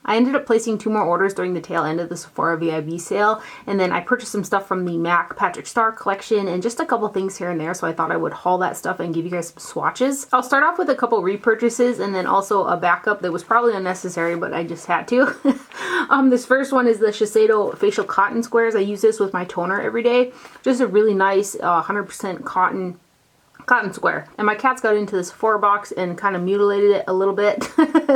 I ended up placing 2 more orders during the tail end of the Sephora VIB sale, and then I purchased some stuff from the MAC Patrick Starr collection and just a couple things here and there, so I thought I would haul that stuff and give you guys some swatches. I'll start off with a couple repurchases and then also a backup that was probably unnecessary, but I just had to. This first one is the Shiseido Facial Cotton Squares. I use this with my toner every day. Just a really nice 100% cotton square. And my cats got into this Sephora box and kind of mutilated it a little bit.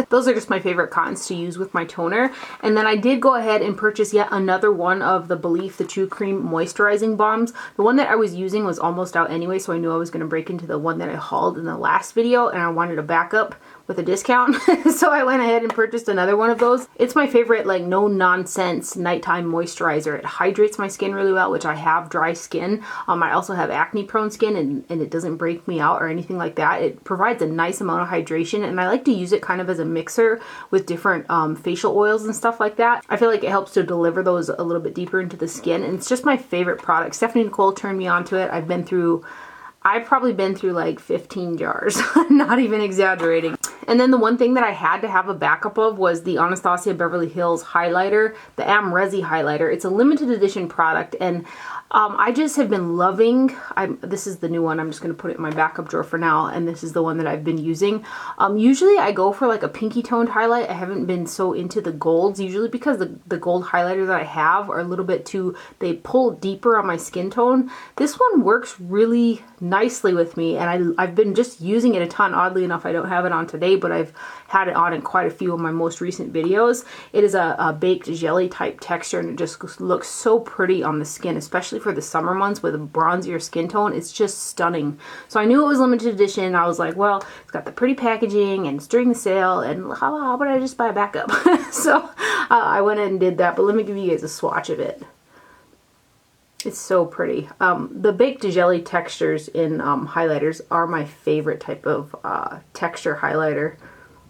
Those are just my favorite cottons to use with my toner. And then I did go ahead and purchase yet another one of the Belief the True Cream Moisturizing Balms. The one that I was using was almost out anyway, so I knew I was going to break into the one that I hauled in the last video, and I wanted a backup with a discount. So I went ahead and purchased another one of those. It's my favorite, like, no nonsense nighttime moisturizer. It hydrates my skin really well, which I have dry skin. I also have acne prone skin, and it doesn't break me out or anything like that. It provides a nice amount of hydration, and I like to use it kind of as a mixer with different facial oils and stuff like that. I feel like it helps to deliver those a little bit deeper into the skin, and it's just my favorite product. Stephanie Nicole turned me onto it. I've probably been through like 15 jars, not even exaggerating. And then the one thing that I had to have a backup of was the Anastasia Beverly Hills highlighter, the Amrezi highlighter. It's a limited edition product, and I just have been loving, this is the new one, I'm just going to put it in my backup drawer for now, and this is the one that I've been using. Usually I go for like a pinky toned highlight. I haven't been so into the golds, usually because the gold highlighter that I have are a little bit too, they pull deeper on my skin tone. This one works really nicely with me, and I've been just using it a ton. Oddly enough, I don't have it on today, but I've had it on in quite a few of my most recent videos. It is a baked jelly type texture, and it just looks so pretty on the skin, especially for the summer months with a bronzier skin tone. It's just stunning. So I knew it was limited edition. I was like, well, it's got the pretty packaging and it's during the sale, and how about I just buy a backup? So I went ahead and did that, but let me give you guys a swatch of it. It's so pretty. The baked jelly textures in highlighters are my favorite type of texture highlighter.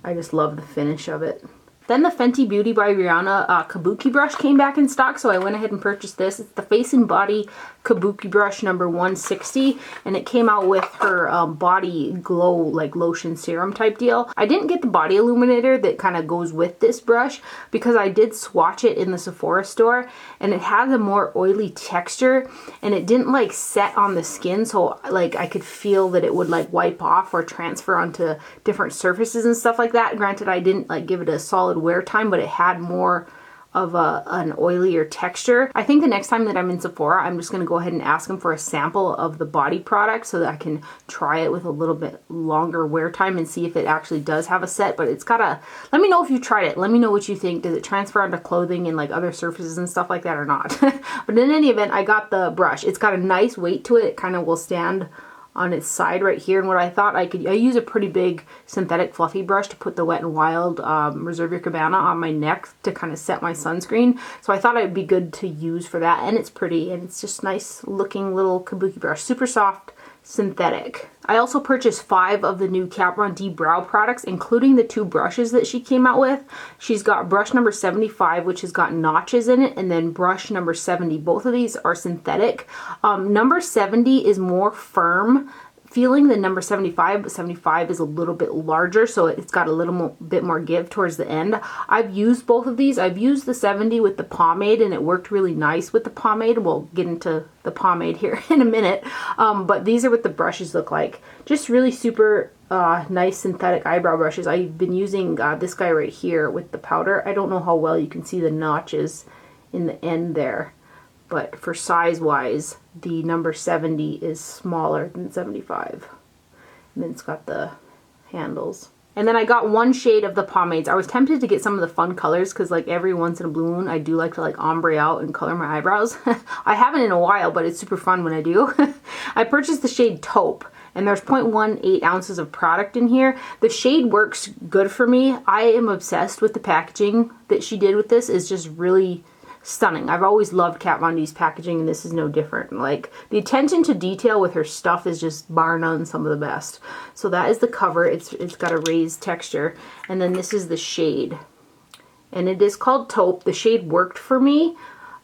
I just love the finish of it. Then the Fenty Beauty by Rihanna Kabuki brush came back in stock, so I went ahead and purchased this. It's the Face and Body Kabuki brush number 160, and it came out with her body glow, like lotion serum type deal. I didn't get the body illuminator that kind of goes with this brush because I did swatch it in the Sephora store, and it has a more oily texture, and it didn't like set on the skin, so like I could feel that it would like wipe off or transfer onto different surfaces and stuff like that. Granted, I didn't like give it a solid wear time, but it had more of an oilier texture. I think the next time that I'm in Sephora, I'm just going to go ahead and ask them for a sample of the body product so that I can try it with a little bit longer wear time and see if it actually does have a set. But it's got a, let me know if you tried it. Let me know what you think. Does it transfer onto clothing and like other surfaces and stuff like that or not? But in any event, I got the brush. It's got a nice weight to it. It kind of will stand on its side right here, and what I thought I use a pretty big synthetic fluffy brush to put the Wet n Wild Reserve Your Cabana on my neck to kind of set my sunscreen, so I thought it would be good to use for that, and it's pretty, and it's just nice looking little kabuki brush, super soft, synthetic. I also purchased 5 of the new Kat Von D brow products, including the 2 brushes that she came out with. She's got brush number 75, which has got notches in it, and then brush number 70. Both of these are synthetic. Number 70 is more firm feeling than number 75, but 75 is a little bit larger, so it's got a little bit more give towards the end. I've used both of these. I've used the 70 with the pomade, and it worked really nice with the pomade. We'll get into the pomade here in a minute, but these are what the brushes look like. Just really super nice synthetic eyebrow brushes. I've been using this guy right here with the powder. I don't know how well you can see the notches in the end there, but for size wise, the number 70 is smaller than 75. And then it's got the handles. And then I got 1 shade of the pomades. I was tempted to get some of the fun colors because like every once in a blue moon I do like to like ombre out and color my eyebrows. I haven't in a while, but it's super fun when I do. I purchased the shade Taupe, and there's 0.18 ounces of product in here. The shade works good for me. I am obsessed with the packaging that she did with this. It's just really stunning. I've always loved Kat Von D's packaging, and this is no different. Like, the attention to detail with her stuff is just bar none some of the best. So that is the cover. It's got a raised texture, and then this is the shade, and it is called Taupe. The shade worked for me.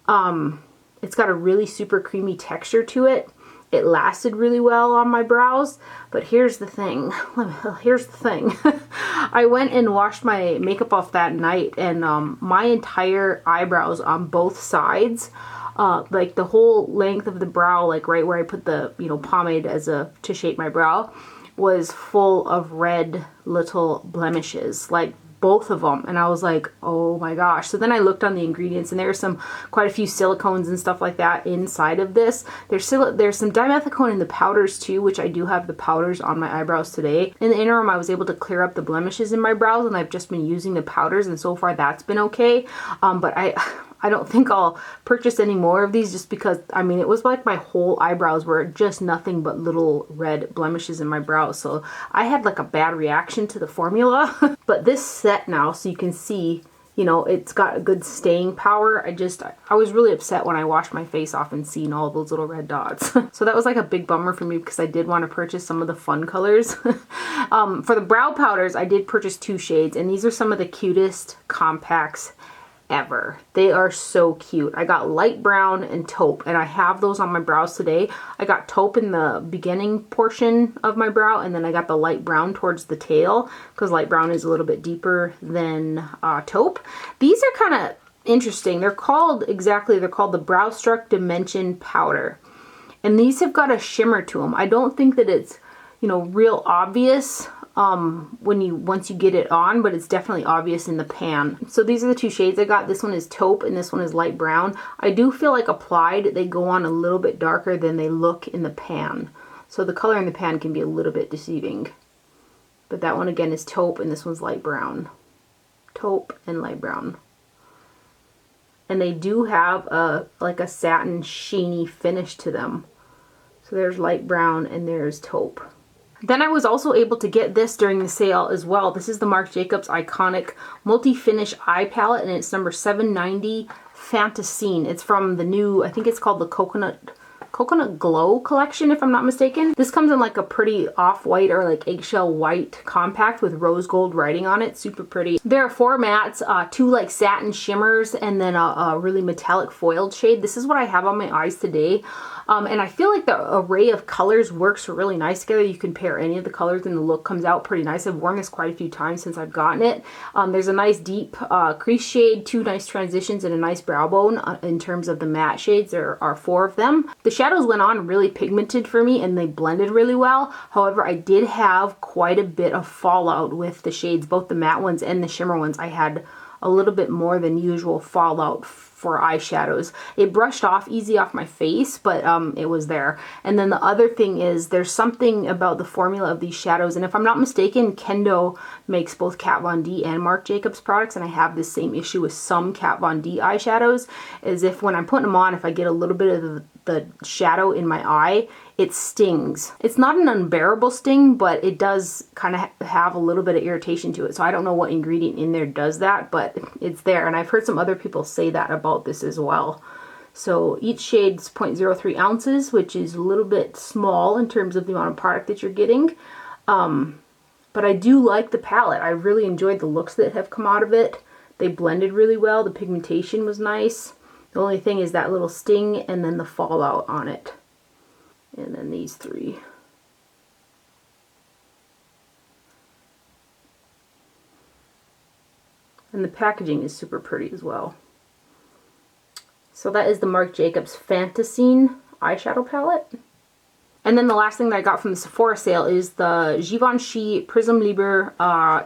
It's got a really super creamy texture to it, it lasted really well on my brows. But here's the thing. Here's the thing. I went and washed my makeup off that night, and my entire eyebrows on both sides, like the whole length of the brow, like right where I put the, you know, pomade to shape my brow, was full of red little blemishes, like both of them. And I was like, oh my gosh. So then I looked on the ingredients, and there are quite a few silicones and stuff like that inside of this. There's some dimethicone in the powders too, which I do have the powders on my eyebrows today. In the interim, I was able to clear up the blemishes in my brows, and I've just been using the powders, and so far that's been okay. But I don't think I'll purchase any more of these, just because, I mean, it was like my whole eyebrows were just nothing but little red blemishes in my brows. So I had like a bad reaction to the formula. But this set now, so you can see, you know, it's got a good staying power. I was really upset when I washed my face off and seen all those little red dots. So that was like a big bummer for me, because I did want to purchase some of the fun colors. For the brow powders, I did purchase 2 shades, and these are some of the cutest compacts ever. They are so cute. I got light brown and taupe, and I have those on my brows today. I got taupe in the beginning portion of my brow, and then I got the light brown towards the tail, because light brown is a little bit deeper than taupe. These are kind of interesting. They're called the Brow Struck Dimension Powder, and these have got a shimmer to them. I don't think that it's, you know, real obvious once you get it on, but it's definitely obvious in the pan. So these are the 2 shades I got. This one is taupe and this one is light brown. I do feel like applied, they go on a little bit darker than they look in the pan. So the color in the pan can be a little bit deceiving. But that one again is taupe, and this one's light brown. Taupe and light brown. And they do have like a satin sheeny finish to them. So there's light brown and there's taupe. Then I was also able to get this during the sale as well. This is the Marc Jacobs Iconic Multi-Finish Eye Palette, and it's number 790 Fantasine. It's from the new, I think it's called the Coconut Glow collection, if I'm not mistaken. This comes in like a pretty off-white or like eggshell white compact with rose gold writing on it. Super pretty. There are 4 mattes, 2 like satin shimmers, and then a really metallic foiled shade. This is what I have on my eyes today. And I feel like the array of colors works really nice together. You can pair any of the colors and the look comes out pretty nice. I've worn this quite a few times since I've gotten it. There's a nice deep crease shade, 2 nice transitions, and a nice brow bone in terms of the matte shades. There are 4 of them. The shadows went on really pigmented for me, and they blended really well. However, I did have quite a bit of fallout with the shades, both the matte ones and the shimmer ones. I had a little bit more than usual fallout for eyeshadows. It brushed off easy off my face, but it was there. And then the other thing is, there's something about the formula of these shadows, and if I'm not mistaken, Kendo makes both Kat Von D and Marc Jacobs products, and I have this same issue with some Kat Von D eyeshadows, is if when I'm putting them on, if I get a little bit of the shadow in my eye, it stings. It's not an unbearable sting, but it does kind of have a little bit of irritation to it. So I don't know what ingredient in there does that, but it's there. And I've heard some other people say that about this as well. So each shade's 0.03 ounces, which is a little bit small in terms of the amount of product that you're getting. But I do like the palette. I really enjoyed the looks that have come out of it. They blended really well. The pigmentation was nice. The only thing is that little sting and then the fallout on it. And then these 3. And the packaging is super pretty as well. So that is the Marc Jacobs Fantasine eyeshadow palette. And then the last thing that I got from the Sephora sale is the Givenchy Prism Libre.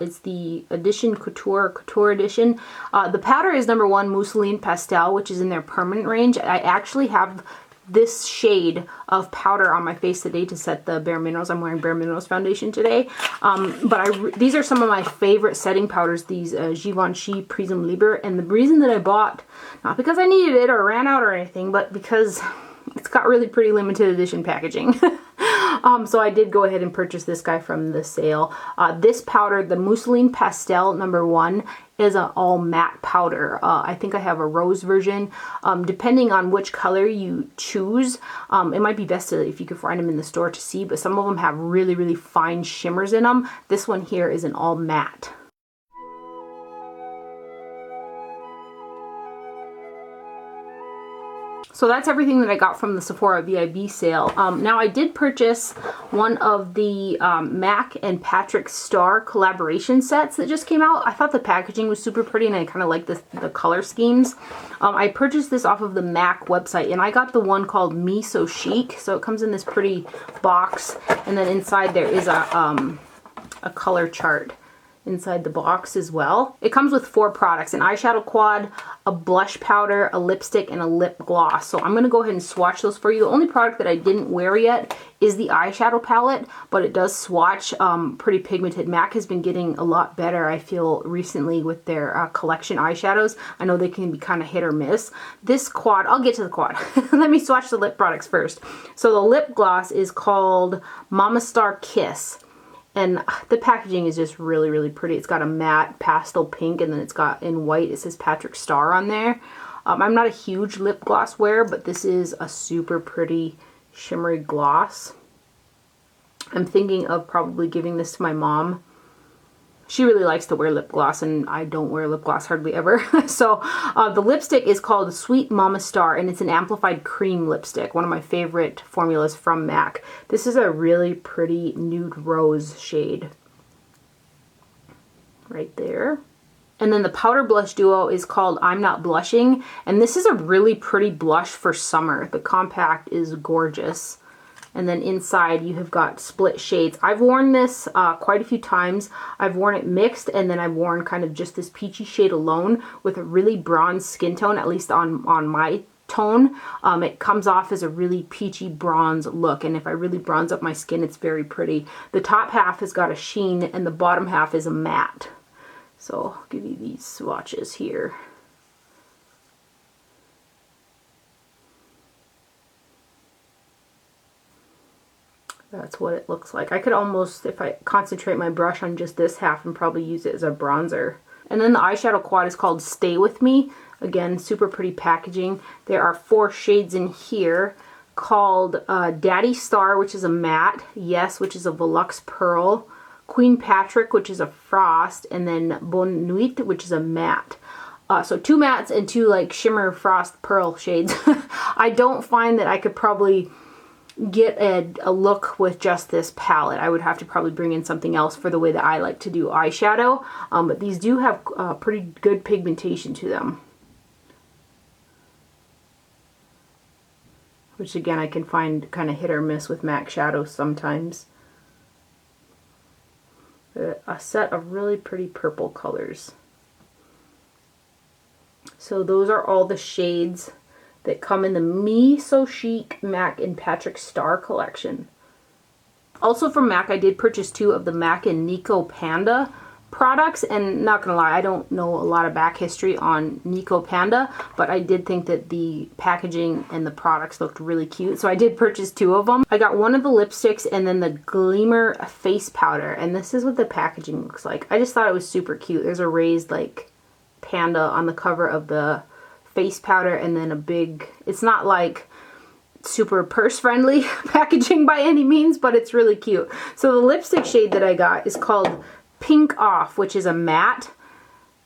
It's the edition Couture edition. The powder is number 1 Mousseline Pastel, which is in their permanent range. I actually have this shade of powder on my face today to set the Bare Minerals. I'm wearing Bare Minerals foundation today. But these are some of my favorite setting powders, these Givenchy Prism Libre. And the reason that I bought, not because I needed it or ran out or anything, but because it's got really pretty limited edition packaging. So I did go ahead and purchase this guy from the sale. This powder, the Mousseline Pastel number 1, is an all matte powder. I think I have a rose version. Depending on which color you choose, it might be best if you could find them in the store to see, but some of them have really, really fine shimmers in them. This one here is an all matte. So that's everything that I got from the Sephora VIB sale. Now I did purchase one of the MAC and Patrick Starr collaboration sets that just came out. I thought the packaging was super pretty and I kind of like the color schemes. I purchased this off of the MAC website and I got the one called Me So Chic. So it comes in this pretty box and then inside there is a color chart inside the box as well. It comes with 4 products, an eyeshadow quad, a blush powder, a lipstick, and a lip gloss. So I'm going to go ahead and swatch those for you. The only product that I didn't wear yet is the eyeshadow palette, but it does swatch pretty pigmented. MAC has been getting a lot better, I feel, recently with their collection eyeshadows. I know they can be kind of hit or miss. This quad, I'll get to the quad. Let me swatch the lip products first. So the lip gloss is called Mama Star Kiss. And the packaging is just really, really pretty. It's got a matte pastel pink and then it's got in white, it says Patrick Starr on there. I'm not a huge lip gloss wearer, but this is a super pretty shimmery gloss. I'm thinking of probably giving this to my mom. She really likes to wear lip gloss and I don't wear lip gloss hardly ever. So the lipstick is called Sweet Mama Star and it's an amplified cream lipstick. One of my favorite formulas from MAC. This is a really pretty nude rose shade. Right there. And then the powder blush duo is called I'm Not Blushing. And this is a really pretty blush for summer. The compact is gorgeous. And then inside you have got split shades. I've worn this quite a few times. I've worn it mixed and then I've worn kind of just this peachy shade alone with a really bronze skin tone, at least on my tone. It comes off as a really peachy bronze look, and if I really bronze up my skin, it's very pretty. The top half has got a sheen and the bottom half is a matte. So I'll give you these swatches here. That's what it looks like. I could almost, if I concentrate my brush on just this half, and probably use it as a bronzer. And then the eyeshadow quad is called Stay With Me. Again, super pretty packaging. There are 4 shades in here called Daddy Star, which is a matte, Yes, which is a Volux Pearl, Queen Patrick, which is a frost, and then Bonne Nuit, which is a matte. So 2 mattes and 2 like shimmer frost pearl shades. I don't find that I could probably get a look with just this palette. I would have to probably bring in something else for the way that I like to do eyeshadow. But these do have pretty good pigmentation to them. Which again, I can find kind of hit or miss with MAC shadows sometimes. A set of really pretty purple colors. So those are all the shades that come in the Me So Chic MAC and Patrick Starr collection. Also from MAC, I did purchase 2 of the MAC and Nicopanda products, and not gonna lie, I don't know a lot of back history on Nicopanda, but I did think that the packaging and the products looked really cute, so I did purchase 2 of them. I got one of the lipsticks and then the Glimmer face powder, and this is what the packaging looks like. I just thought it was super cute. There's a raised like panda on the cover of the face powder and then a big, it's not like super purse friendly packaging by any means, but it's really cute. So the lipstick shade that I got is called Pink Off, which is a matte,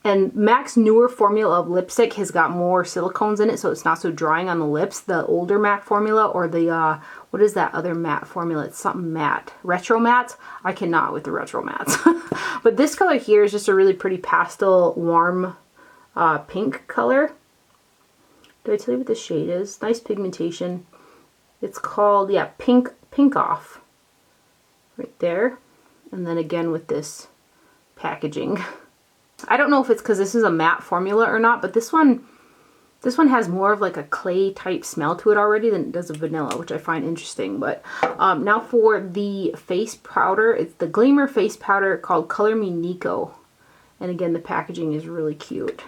and MAC's newer formula of lipstick has got more silicones in it, so it's not so drying on the lips. The older MAC formula, or the what is that other matte formula? It's something matte, retro matte. I cannot with the retro mattes. But this color here is just a really pretty pastel warm pink color. Did I tell you what this shade is? Nice pigmentation. It's called, yeah, Pink Off. Right there. And then again with this packaging. I don't know if it's because this is a matte formula or not, but this one has more of like a clay type smell to it already than it does a vanilla, which I find interesting. But now for the face powder, it's the Glimmer face powder called Color Me Nico. And again, the packaging is really cute.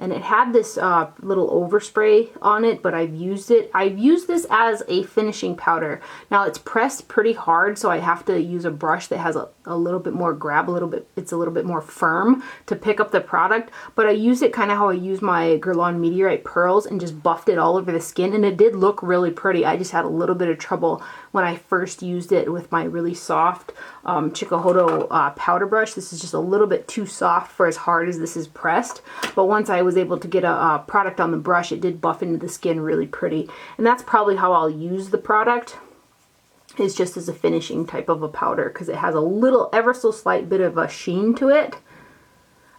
And it had this little overspray on it, but I've used it. I've used this as a finishing powder. Now it's pressed pretty hard, so I have to use a brush that has a little bit more grab, it's a little bit more firm to pick up the product. But I use it kind of how I use my Guerlain Meteorite pearls and just buffed it all over the skin, and it did look really pretty. I just had a little bit of trouble when I first used it with my really soft Chikuhodo powder brush. This is just a little bit too soft for as hard as this is pressed. But once I was able to get a product on the brush, it did buff into the skin really pretty. And that's probably how I'll use the product, is just as a finishing type of a powder, because it has a little, ever so slight bit of a sheen to it.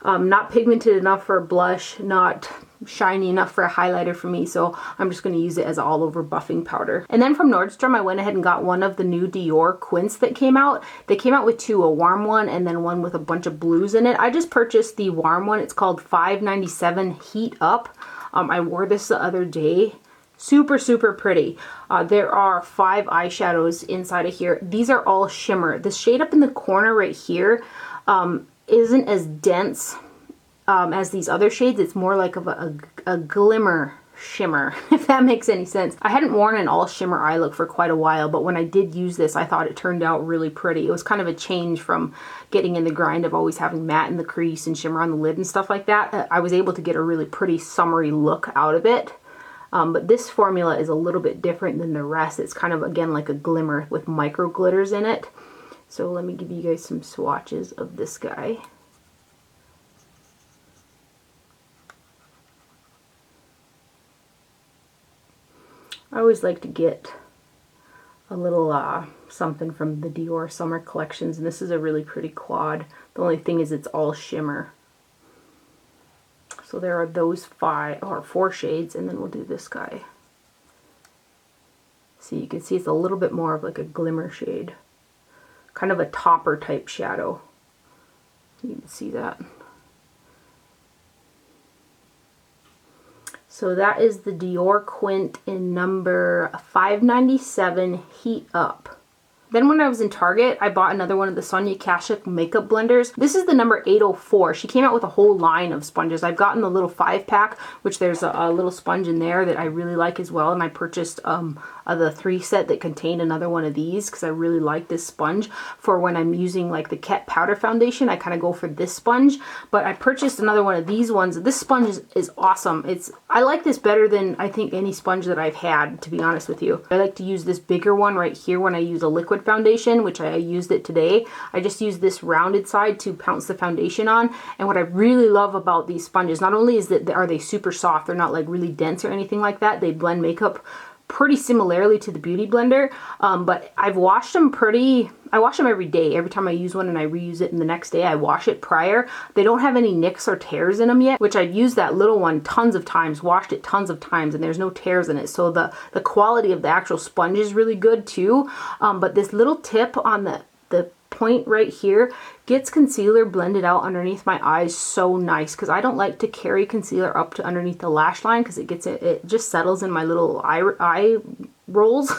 Not pigmented enough for a blush, not shiny enough for a highlighter for me, so I'm just going to use it as an all over buffing powder. And then from Nordstrom, I went ahead and got one of the new Dior Quints that came out. They came out with two, a warm one and then one with a bunch of blues in it. I just purchased the warm one. It's called 597 Heat Up. I wore this the other day. Super, super pretty. There are 5 eyeshadows inside of here. These are all shimmer. The shade up in the corner right here isn't as dense as these other shades. It's more like of a glimmer shimmer, if that makes any sense. I hadn't worn an all shimmer eye look for quite a while, but when I did use this, I thought it turned out really pretty. It was kind of a change from getting in the grind of always having matte in the crease and shimmer on the lid and stuff like that. I was able to get a really pretty summery look out of it. But this formula is a little bit different than the rest. It's kind of, again, like a glimmer with micro glitters in it. So let me give you guys some swatches of this guy. I always like to get a little something from the Dior summer collections, and this is a really pretty quad. The only thing is it's all shimmer. So there are those 4 shades, and then we'll do this guy. So you can see it's a little bit more of like a glimmer shade. Kind of a topper type shadow. You can see that. So that is the Dior Quint in number 597 Heat Up. Then when I was in Target, I bought another one of the Sonia Kashuk makeup blenders. This is the number 804. She came out with a whole line of sponges. I've gotten the little 5-pack, which there's a little sponge in there that I really like as well. And I purchased the 3 set that contained another one of these because I really like this sponge for when I'm using like the Ket powder foundation. I kind of go for this sponge, but I purchased another one of these ones. This sponge is awesome. I like this better than I think any sponge that I've had, to be honest with you. I like to use this bigger one right here when I use a liquid foundation, which I used it today. I just use this rounded side to pounce the foundation on. And what I really love about these sponges, not only is that are they super soft, they're not like really dense or anything like that. They blend makeup pretty similarly to the Beauty Blender, but I've washed them I wash them every day. Every time I use one and I reuse it, and the next day I wash it prior. They don't have any nicks or tears in them yet, which I've used that little one tons of times, washed it tons of times, and there's no tears in it. So the quality of the actual sponge is really good too. But this little tip on the point right here gets concealer blended out underneath my eyes so nice, because I don't like to carry concealer up to underneath the lash line because it just settles in my little eye rolls.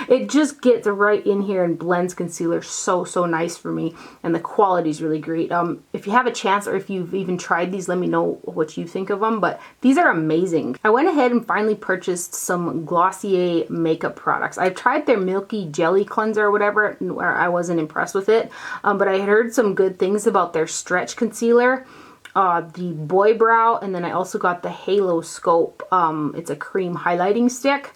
It just gets right in here and blends concealer so nice for me, and the quality is really great. If you have a chance, or if you've even tried these, let me know what you think of them, but these are amazing. I went ahead and finally purchased some Glossier makeup products. I've tried their Milky Jelly Cleanser or whatever, where I wasn't impressed with it, but I had heard some good things about their stretch concealer, the Boy Brow, and then I also got the Halo Scope. It's a cream highlighting stick.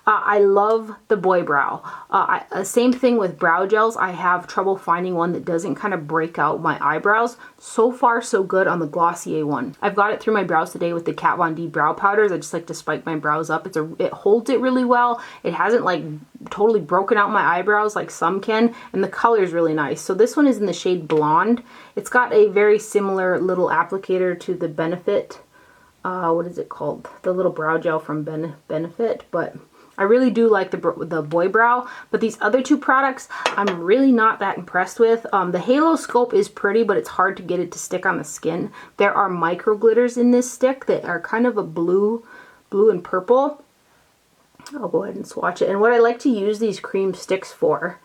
I love the Boy Brow. Same thing with brow gels. I have trouble finding one that doesn't kind of break out my eyebrows. So far, so good on the Glossier one. I've got it through my brows today with the Kat Von D brow powders. I just like to spike my brows up. It holds it really well. It hasn't like totally broken out my eyebrows like some can, and the color is really nice. So this one is in the shade Blonde. It's got a very similar little applicator to the Benefit. What is it called? The little brow gel from Benefit, but I really do like the Boy Brow, but these other 2 products I'm really not that impressed with. The Halo Scope is pretty, but it's hard to get it to stick on the skin. There are micro glitters in this stick that are kind of a blue and purple. I'll go ahead and swatch it. And what I like to use these cream sticks for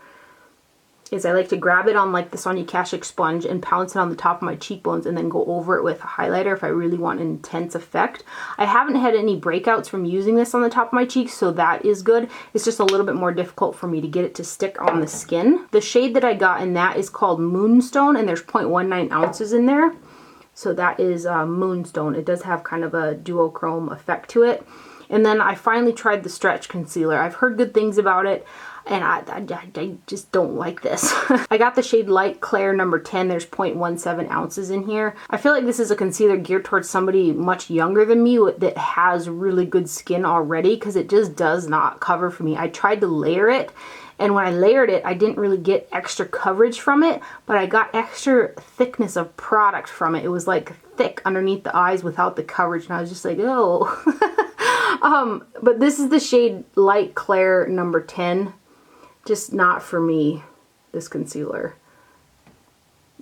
is I like to grab it on like the Sonia Kashuk sponge and pounce it on the top of my cheekbones and then go over it with a highlighter if I really want an intense effect. I haven't had any breakouts from using this on the top of my cheeks, so that is good. It's just a little bit more difficult for me to get it to stick on the skin. The shade that I got in that is called Moonstone, and there's 0.19 ounces in there. So that is Moonstone. It does have kind of a duochrome effect to it. And then I finally tried the stretch concealer. I've heard good things about it, and I just don't like this. I got the shade Light Clair number 10. There's 0.17 ounces in here. I feel like this is a concealer geared towards somebody much younger than me that has really good skin already, because it just does not cover for me. I tried to layer it, and when I layered it, I didn't really get extra coverage from it, but I got extra thickness of product from it. It was like thick underneath the eyes without the coverage, and I was just like, oh. But this is the shade Light Clair number 10. Just not for me, this concealer.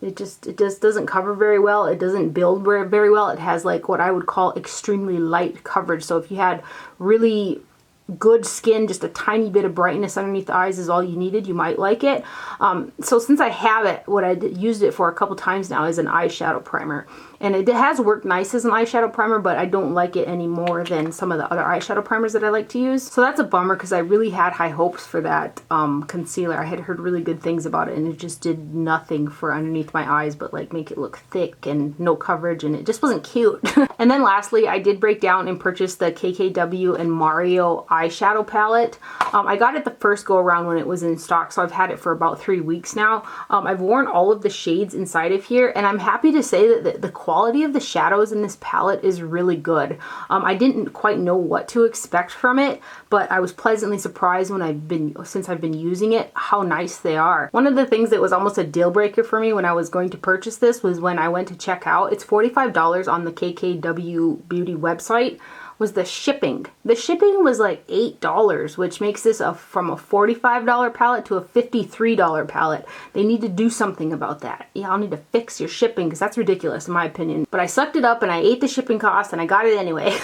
It just doesn't cover very well. It doesn't build very well. It has like what I would call extremely light coverage. So if you had really good skin, just a tiny bit of brightness underneath the eyes is all you needed, you might like it. So since I have it, what I used it for a couple times now is an eyeshadow primer. And it has worked nice as an eyeshadow primer, but I don't like it any more than some of the other eyeshadow primers that I like to use. So that's a bummer, because I really had high hopes for that concealer. I had heard really good things about it, and it just did nothing for underneath my eyes but like make it look thick and no coverage, and it just wasn't cute. And then lastly, I did break down and purchase the KKW and Mario eyeshadow palette. I got it the first go around when it was in stock, so I've had it for about 3 weeks now. I've worn all of the shades inside of here, and I'm happy to say that the quality of the shadows in this palette is really good. I didn't quite know what to expect from it, but I was pleasantly surprised since I've been using it, how nice they are. One of the things that was almost a deal breaker for me when I was going to purchase this was when I went to check out. It's $45 on the KKW Beauty website. Was the shipping. The shipping was like $8, which makes this from a $45 palette to a $53 palette. They need to do something about that. Y'all need to fix your shipping, because that's ridiculous in my opinion. But I sucked it up and I ate the shipping cost and I got it anyway.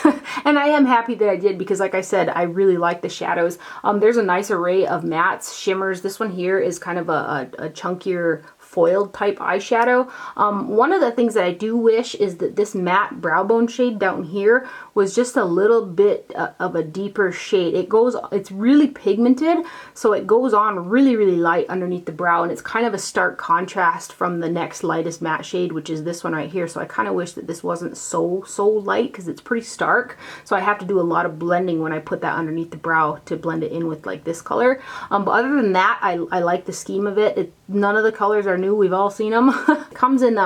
And I am happy that I did, because like I said, I really like the shadows. There's a nice array of mattes, shimmers. This one here is kind of a chunkier foiled type eyeshadow. One of the things that I do wish is that this matte brow bone shade down here was just a little bit of a deeper shade. It's really pigmented, so it goes on really, really light underneath the brow, and it's kind of a stark contrast from the next lightest matte shade, which is this one right here. So I kind of wish that this wasn't so light, because it's pretty stark. So I have to do a lot of blending when I put that underneath the brow to blend it in with like this color. But other than that, I like the scheme of it. None of the colors are new. We've all seen them. It comes in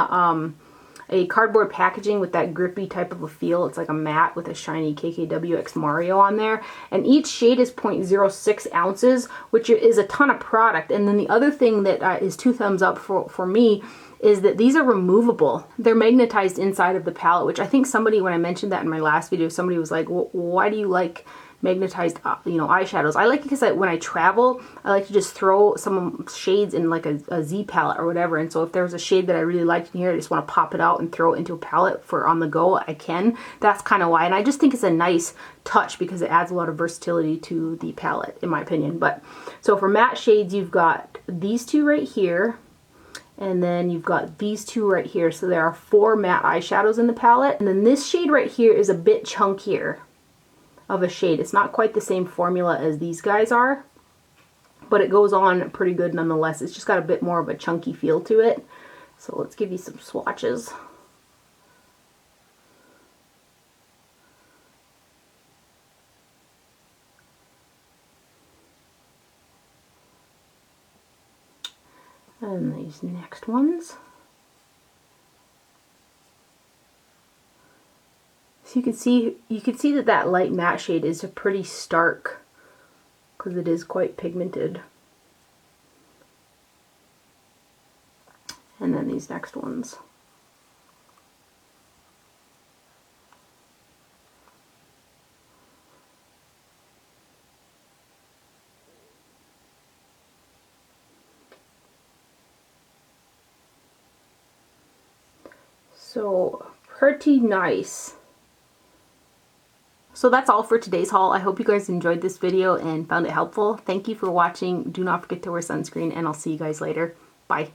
a cardboard packaging with that grippy type of a feel. It's like a matte with a shiny KKW x Mario on there. And each shade is 0.06 ounces, which is a ton of product. And then the other thing that is 2 thumbs up for me is that these are removable. They're magnetized inside of the palette, which I think somebody, when I mentioned that in my last video, somebody was like, well, why do you like magnetized eyeshadows? I like it because when I travel, I like to just throw some shades in like a Z palette or whatever. And so if there's a shade that I really liked in here, I just want to pop it out and throw it into a palette for on the go, I can. That's kind of why. And I just think it's a nice touch, because it adds a lot of versatility to the palette, in my opinion. But so for matte shades, you've got these two right here, and then you've got these two right here. So there are 4 matte eyeshadows in the palette. And then this shade right here is a bit chunkier of a shade. It's not quite the same formula as these guys are, but it goes on pretty good nonetheless. It's just got a bit more of a chunky feel to it. So let's give you some swatches. And these next ones. So you can see that light matte shade is a pretty stark, because it is quite pigmented. And then these next ones. So pretty nice. So that's all for today's haul. I hope you guys enjoyed this video and found it helpful. Thank you for watching. Do not forget to wear sunscreen, and I'll see you guys later. Bye.